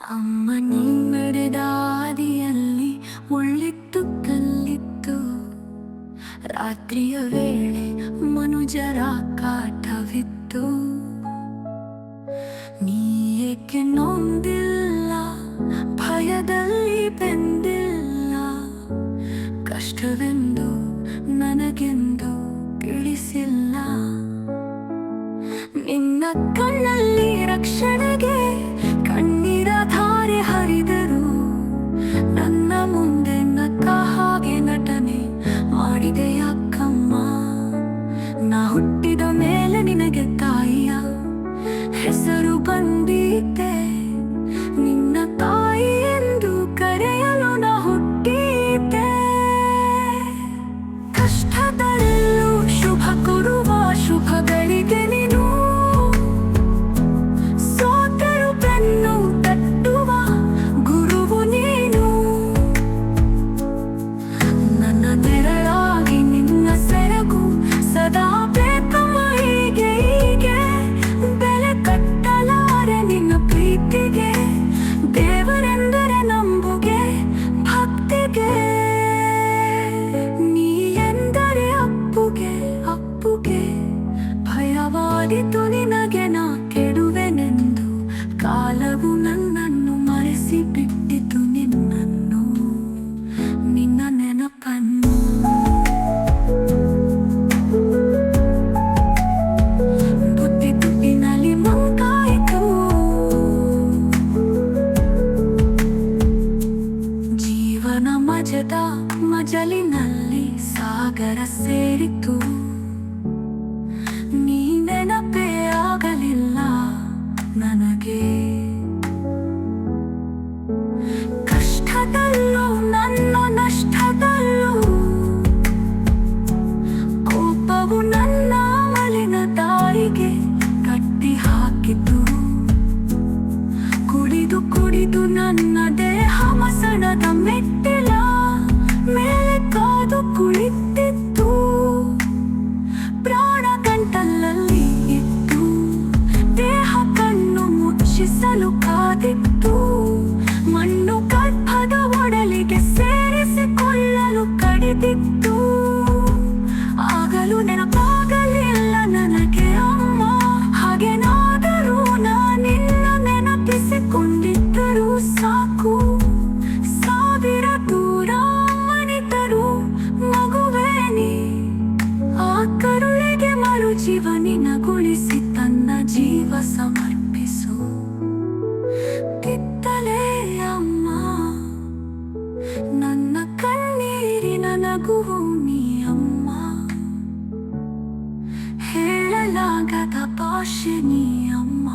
ಅಮ್ಮ ನೀ ನಡೆದ ಹಾದಿಯಲ್ಲಿ ಮುಳ್ಳಿತ್ತು ಕಲ್ಲಿತ್ತು. ರಾತ್ರಿಯ ವೇಳೆ ಮನುಜರ ಕಾಟವಿತ್ತು. ನೀ ಏಕೆ ನೊಂದಿಲ್ಲ, ಭಯದಲ್ಲಿ ಬೆಂದಿಲ್ಲ. ಕಷ್ಟವೆಂದು ನನಗೆಂದು ತಿಳಿಸಿಲ್ಲ. ನಿನ್ನ ಕಣ್ಣಲ್ಲಿ ರಕ್ಷಣೆಗೆ ಕಣ್ಣೀರ ಧಾರೆ ಹರಿದರು. ನನ್ನ ಮುಂದೆ ನಕ್ಕ ಹಾಗೆ ನಟನೆ ಮಾಡಿದೆ ಯಾಕಮ್ಮ. ನಾ ಹುಟ್ಟಿದ ಮೇಲೆ ನಿನಗೆ ತಾಯಿಯ ಹೆಸರು ಬಂದಿದ್ದೆ. ನಿನ್ನ ತಾಯಿ ಎಂದು ಕರೆಯಲು ನಾ ಹುಟ್ಟಿದ್ದೆ. ಕಷ್ಟದಲ್ಲೂ ಶುಭ ಕೊಡುವ ಶುಭಗಳಿಗೆ ನೀನು. ಸೋತರು ಬೆನ್ನು ತಟ್ಟುವ ಗುರುವು ನೀನು. ನನ್ನ ನೆರಳಾಗಿ ನಿನ್ನ ಸೆರಗು ಸದಾ ಬೇಕಮ್ಮ. ಹೀಗೆ ಬೆಲೆ ಕಟ್ಟಲಾರೆ ನಿನ್ನ ಪ್ರೀತಿಗೆ. ದೇವರೆಂದರೆ ನಂಬುಗೆ, ಭಕ್ತಿಗೆ. ನೀ ಎಂದರೆ ಅಪ್ಪುಗೆ ಅಪ್ಪುಗೆ. ಭಯವಾದಿತು ನಿನಗೆ ನಾ ಕೆಡುವೆನೆಂದು. ಕಾಲವು ನನ್ನನ್ನು ಮರೆಸಿ ಬಿಟ್ಟಿತು ನಿನ್ನನ್ನು, ನಿನ್ನ ನೆನಪನ್ನು. ಬುದ್ಧಿ ತುಟಿನಲ್ಲಿ ಮಂಕಾಯಿತು. ಜೀವನ ಮಜದ ಮಜಲಿನಲ್ಲಿ ಸಾಗರ ಸೇರಿತು. ನೀ ನೆನಪೇ ಆಗಲಿಲ್ಲ ನನಗೆ. ಕಷ್ಟದಲ್ಲೂ ನನ್ನ ನಷ್ಟದಲ್ಲೂ ಕೋಪವು ನನ್ನ ಮಲಿನ ದಾರಿಗೆ ಕಟ್ಟಿ ಹಾಕಿತು. ಕುಡಿದು ಕುಡಿದು ನನ್ನ ದೇಹ ಮಸಣದ ಮೆಟ್ಟಿಲ ಮೇಲೆ ಕಾದು ಕುಳಿತಿತ್ತು. ಪ್ರಾಣ ಗಂಟಲಲ್ಲಿ ಇತ್ತು, ದೇಹ ಕಣ್ಣು ಮುಚ್ಚಿಸಲು ಕಾದಿತ್ತು. ಮಣ್ಣು ಗರ್ಭದ ಒಡಲಿಗೆ ಸೇರಿಸಿಕೊಳ್ಳಲು ಕಡಿದಿತ್ತು. ಆಗಲೂ ನೆನಪಾಗಲಿಲ್ಲ ನನಗೆ ಅಮ್ಮ. ಹಾಗೇನಾದರೂ ನಾನಿನ್ನ ನೆನಪಿಸಿಕೊಂಡಿದ್ದರೂ ಸಾಕು. ಸಾವಿರ ದೂರ ಮನಿತರು ಮಗುವೇ ನೀ. ಆ ಕರುಳಿಗೆ ಮರು ಜೀವ ನಿನಗೊಳಿಸಿ ತನ್ನ ಜೀವ ಸಮರ್ಪಿಸು. ಕಿತ್ತಲೇ ಅಮ್ಮ ನನ್ನ ಕಣ್ಣೀರಿನ ನಗುವು ನೀ ಅಮ್ಮ. ಹೇಳಲಾಗದ ಭಾಷೆ ನೀ ಅಮ್ಮ.